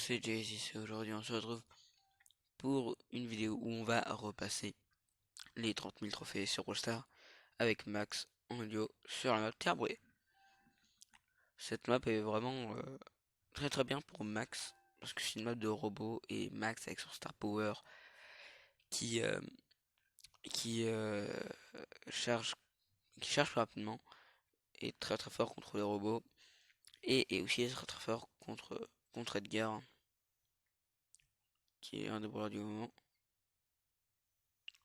c'est Jay-Z, aujourd'hui on se retrouve pour une vidéo où on va repasser les 30 000 trophées sur All-Star avec Max en duo sur la map Terre Brûlée. Cette map est vraiment très très bien pour Max parce que c'est une map de robot et Max avec son Star Power qui, euh, qui, euh, charge, qui charge plus rapidement est très très fort contre les robots et aussi est très très fort contre Edgar qui est un des brawlers du moment.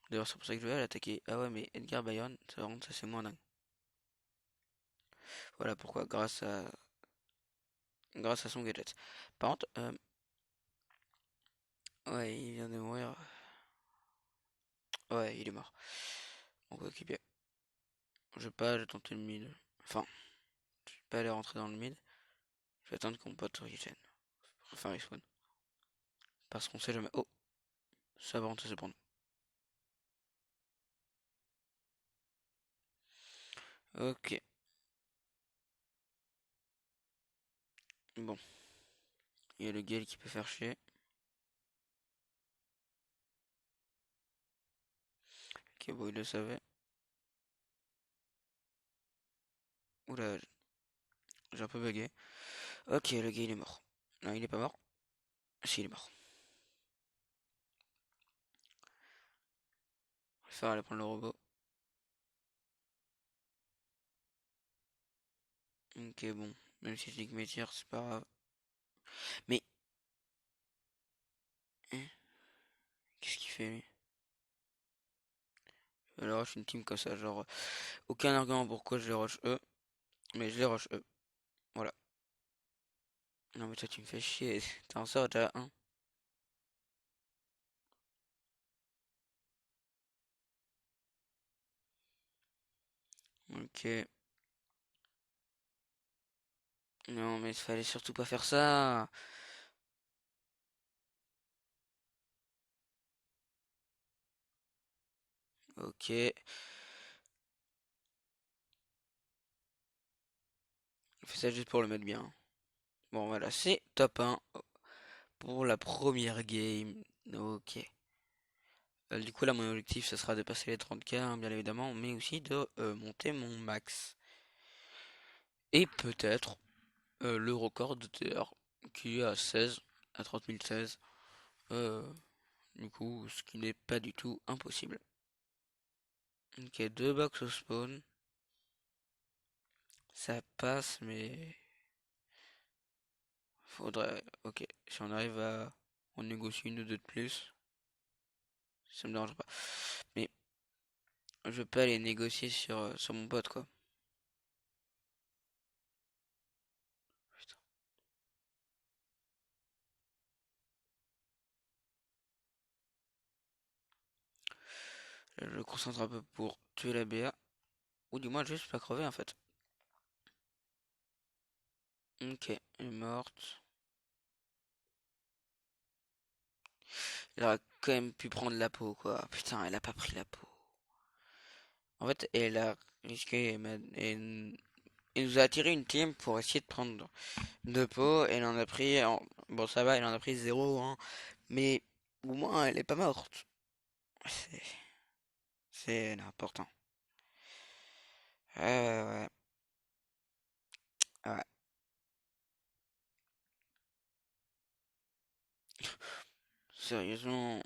D'ailleurs, c'est pour ça que je vais l'attaquer. Ah ouais, mais Edgar Byron, ça c'est moins dingue. Voilà pourquoi, grâce à son gadget. Par contre, ouais, il vient de mourir. Ouais, il est mort. On va équiper. Je vais pas aller tenter le mid. Enfin, je vais pas aller rentrer dans le mid. Je vais attendre que mon pote regen. Enfin, respawn. Parce qu'on sait jamais. Oh, ça va rentrer cependant. Ok. Bon. Il y a le Gale qui peut faire chier. Ok, bon, il le savait. Oula, j'ai un peu bugué. Ok, le Gale est mort. Non, il est pas mort. Si, il est mort. Je vais faire aller prendre le robot. Ok, bon. Même si je dis que mes tirs, c'est pas grave. Mais, hein, qu'est-ce qu'il fait lui? Je rush une team comme ça, genre, aucun argument pourquoi je les rush eux, mais je les rush eux. Voilà. Non mais toi tu me fais chier, t'en sors déjà un. Ok. Non mais il fallait surtout pas faire ça. Ok. Je fais ça juste pour le mettre bien. Bon voilà, c'est top 1 pour la première game. Ok. Du coup là mon objectif ce sera de passer les 30K hein, bien évidemment, mais aussi de monter mon max. Et peut-être le record de TR qui est à 16, à 30 016. Euh, du coup, ce qui n'est pas du tout impossible. Ok, deux box au spawn. Ça passe, mais faudrait. Ok, si on arrive à on négocie une ou deux de plus, ça me dérange pas. Mais je veux pas aller négocier sur mon pote quoi. Putain. Je me concentre un peu pour tuer la BA. Ou du moins juste pas crever en fait. Ok, elle est morte. Elle aurait quand même pu prendre la peau quoi. Putain, elle a pas pris la peau. En fait, elle a risqué et nous a attiré une team pour essayer de prendre de peau. Elle en a pris. Bon, ça va, elle en a pris zéro, hein. Mais au moins, elle est pas morte. C'est c'est important. Ouais. Ouais. Sérieusement,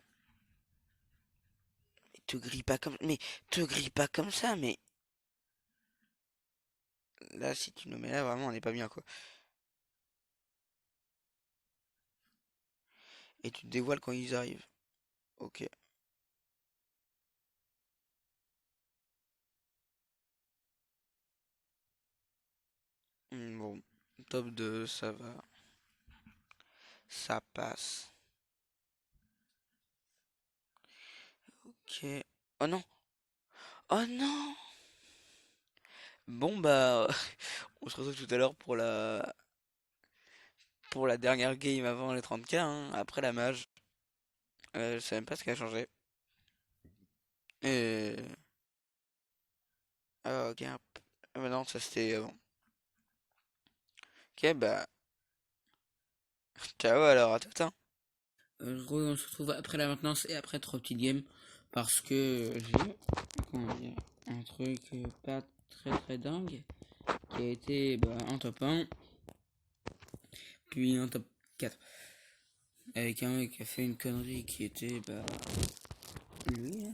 te grille pas comme. Mais te grille pas comme ça, mais. Là, si tu nous mets là, vraiment, on n'est pas bien, quoi. Et tu te dévoiles quand ils arrivent. Ok. Bon. Top 2 ça va. Ça passe. Ok. Oh non! Oh non! Bon bah, on se retrouve tout à l'heure pour la dernière game avant les 30K, hein, après la mage. Je sais même pas ce qui a changé. Et... Ah ok. Ah bah non, ça c'était avant. Ok bah, Ciao alors, à tout, hein. On se retrouve après la maintenance et après 3 petites games parce que j'ai comment dire, un truc pas très dingue qui a été un top 1 puis un top 4 avec un mec qui a fait une connerie qui était lui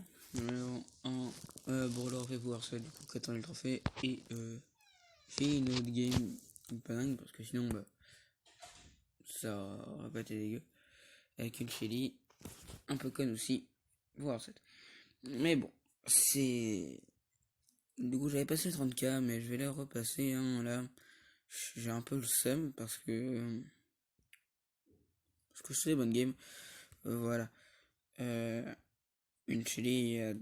en Brawler fait pouvoir ça du coup 4 ans le trophée et fait une autre game pas dingue parce que sinon ça aurait pas été dégueu avec une Shelly un peu conne aussi pouvoir 7 mais bon c'est du coup j'avais passé le 30K mais je vais les repasser hein, là j'ai un peu le seum parce que c'est des bonnes games voilà une Chili à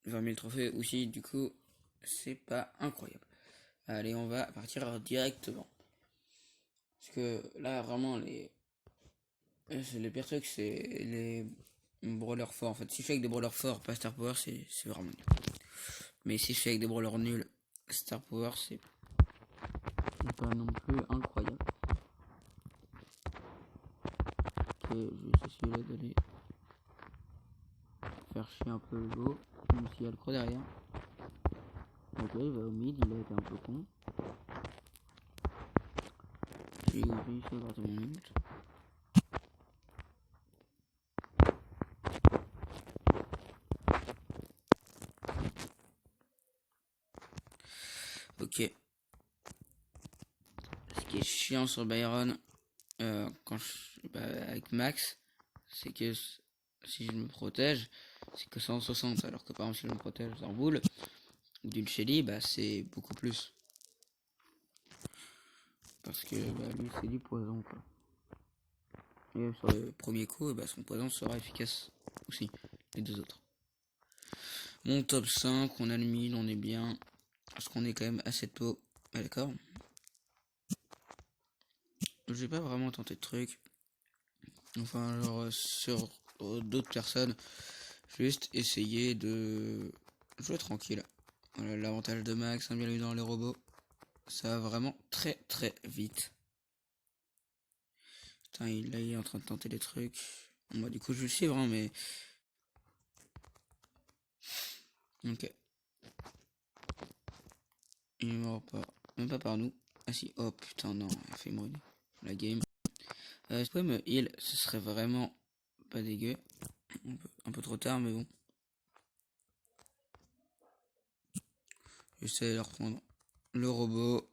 20 000 trophées aussi du coup c'est pas incroyable. Allez on va partir directement parce que là vraiment les pires trucs c'est les brawlers forts en fait. Si je fais avec des brawlers forts pas star power c'est vraiment nul, mais si je fais avec des brawlers nuls star power c'est pas non plus incroyable. Ok, je vais essayer là d'aller faire chier un peu le go, même s'il y a le croc derrière. Ok, il va au mid, il a été un peu con. J'ai réussi à garder mon ult. Ok. Ce qui est chiant sur Byron, avec Max, c'est que si je me protège, c'est que 160, alors que par exemple si je me protège d'un boule ou d'une Shelly, c'est beaucoup plus. Parce que lui c'est du poison quoi. Et sur le premier coup, son poison sera efficace aussi, les deux autres. Mon top 5, on a le mid, on est bien. Parce qu'on est quand même assez de peau. Ah, d'accord. J'ai pas vraiment tenté de trucs. Enfin, genre sur d'autres personnes. Juste essayer de jouer tranquille. Voilà, l'avantage de Max, bien lui dans les robots. Ça va vraiment très vite. Putain, il est en train de tenter des trucs. Bon, du coup, je vais le suivre, hein, mais. Ok. Il est mort pas. Même pas par nous. Ah si, oh putain, non, il a fait mourir la game. Je pourrais me heal, ce serait vraiment pas dégueu. Un peu trop tard, mais bon. J'essaie de reprendre le robot.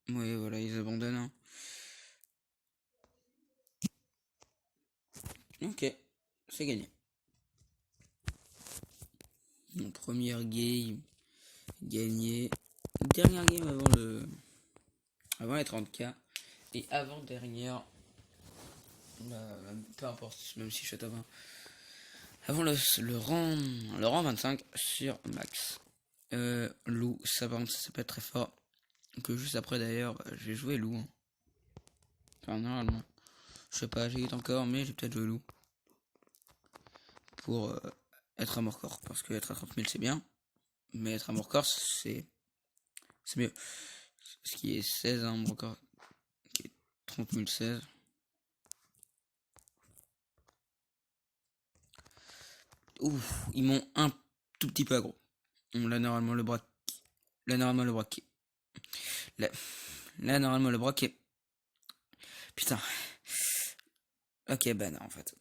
Ouais, voilà, ils abandonnent. Hein. Ok, c'est gagné. Mon première game gagné. Dernière game avant les 30K. Et avant dernière. Peu importe, même si je suis à 20. Avant le rang 25 sur Max. Lou, ça par contre ça peut être très fort. Que juste après d'ailleurs, j'ai joué Lou. Hein. Enfin normalement. Je sais pas, j'hésite encore, mais j'ai peut-être joué Lou. Pour être à mort corps. Parce que être à 30 000 c'est bien. Mais être à mort corps c'est mieux. Ce qui est 16 hein, mort corps. Qui est 30 016. Ouf, ils m'ont un tout petit peu aggro. Là normalement le bras. Là normalement le bras qui. Là normalement le bras qui est. Putain. Ok, non en fait.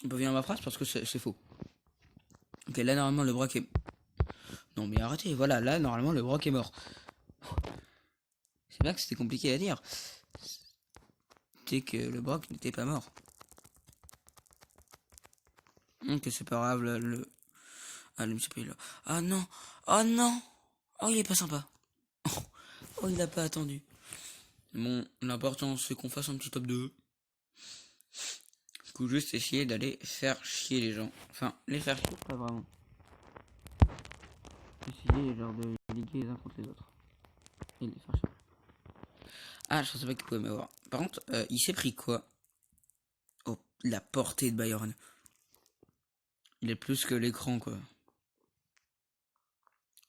On peut venir ma phrase parce que c'est faux. Ok, là normalement le bras qui est. Non mais arrêtez, voilà, là normalement le bras qui est mort. C'est pas que c'était compliqué à dire. C'était que le Brock n'était pas mort. Que c'est pas grave, le. Ah, le monsieur là. Ah non. Oh non. Oh, il est pas sympa. Oh, il a pas attendu. Bon, l'important c'est qu'on fasse un petit top 2. Du coup, juste essayer d'aller faire chier les gens. Enfin, les faire chier, pas vraiment. Essayer genre de liguer les uns contre les autres. Et les faire chier. Ah, je pensais pas qu'il pouvait m'avoir. Par contre, il s'est pris quoi? Oh, la portée de Byron. Il est plus que l'écran, quoi.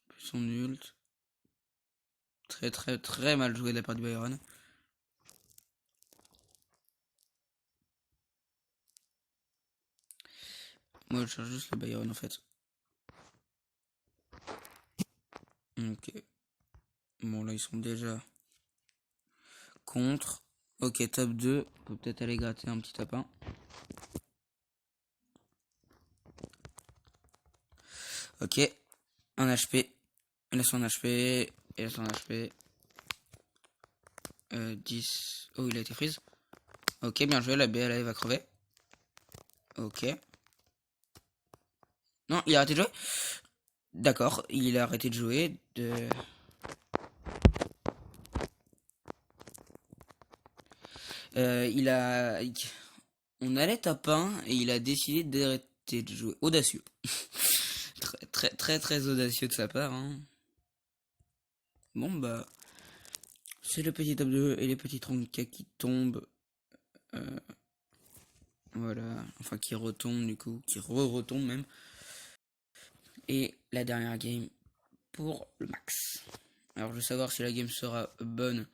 Plus son ult. Très mal joué de la part du Byron. Moi je cherche juste le Byron en fait. Ok. Bon là ils sont déjà contre. Ok, top 2. On peut peut-être aller gratter un petit top 1. Ok. Un HP. Il a son HP. Il a son HP. 10. Oh, il a été freeze. Ok, bien joué. La BLA va crever. Ok. Non, il a arrêté de jouer. D'accord, il a arrêté de jouer. Il a... On allait top 1 et il a décidé d'arrêter de jouer. Audacieux. très audacieux de sa part. Hein. Bon bah... C'est le petit top 2 et les petits 30K qui tombent. Voilà. Enfin qui retombent du coup. Qui retombent même. Et la dernière game pour le max. Alors je veux savoir si la game sera bonne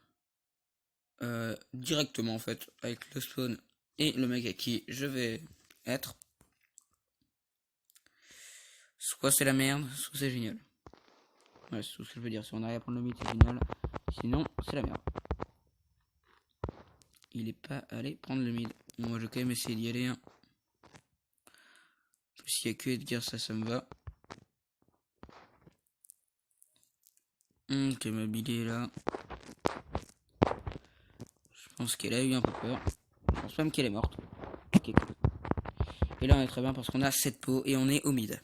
directement en fait avec le spawn et le mec à qui je vais être. Soit c'est la merde, soit c'est génial. Ouais, c'est tout ce que je veux dire. Si on arrive à prendre le mid, c'est génial. Sinon, c'est la merde. Il est pas allé prendre le mid. Moi, je vais quand même essayer d'y aller. Hein. S'il y a que Edgar, ça me va. Ok, ma Billy est là. Je pense qu'elle a eu un peu peur. Je pense même qu'elle est morte. Ok, cool. Et là, on est très bien parce qu'on a 7 pots et on est au mid.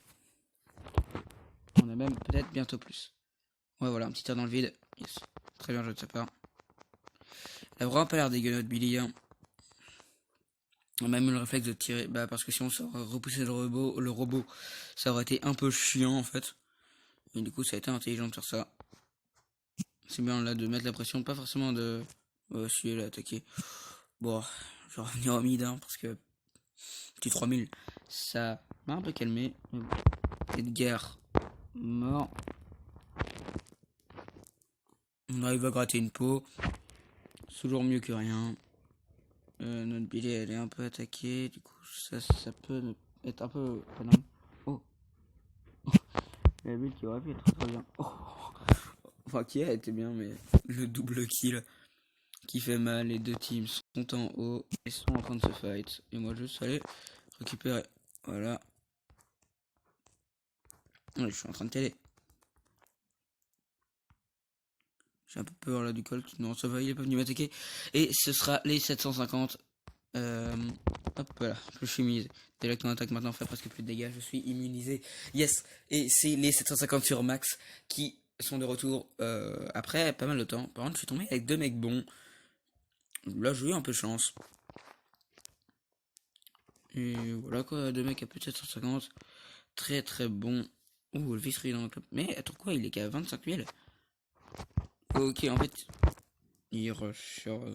On a même peut-être bientôt plus. Ouais, voilà, un petit tir dans le vide. Yes. Très bien joué de sa part. Elle a vraiment pas l'air dégueu notre Billy. Hein. On a même eu le réflexe de tirer. Bah, parce que si on sort repousser le robot, ça aurait été un peu chiant en fait. Et du coup, ça a été intelligent de faire ça. C'est bien là de mettre la pression, pas forcément de. Si elle a attaqué. Bon, je vais revenir au mid hein, parce que. Petit 3000, ça m'a un peu calmé. Edgar, mort. On arrive à gratter une peau. Toujours mieux que rien. Notre Billy elle est un peu attaquée. Du coup, ça peut être un peu. Oh, la bulle qui aurait pu être très bien. Oh. Enfin, qui a été bien, mais le double kill qui fait mal. Les deux teams sont en haut et sont en train de se fight. Et moi, juste aller récupérer. Voilà. Ouais, je suis en train de t'aider. J'ai un peu peur là du Colt. Non, ça va, il est pas venu m'attaquer. Et ce sera les 750. Hop là, je suis mise. Déjà que ton attaque maintenant fait presque plus de dégâts, je suis immunisé. Yes. Et c'est les 750 sur max qui sont de retour après pas mal de temps. Par contre, je suis tombé avec deux mecs bons. Là, j'ai eu un peu de chance. Et voilà quoi, deux mecs à plus de 750. Très bon. Ouh, le vice dans le club. Mais attends quoi, il est qu'à 25 000. Ok, en fait, il rush sur.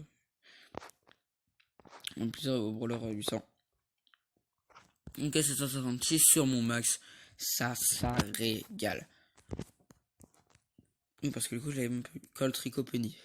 En plus, au brawler 800. Ok, 766 sur mon max. Ça régale. Oui, parce que du coup, j'avais même plus Colt Rico Penny.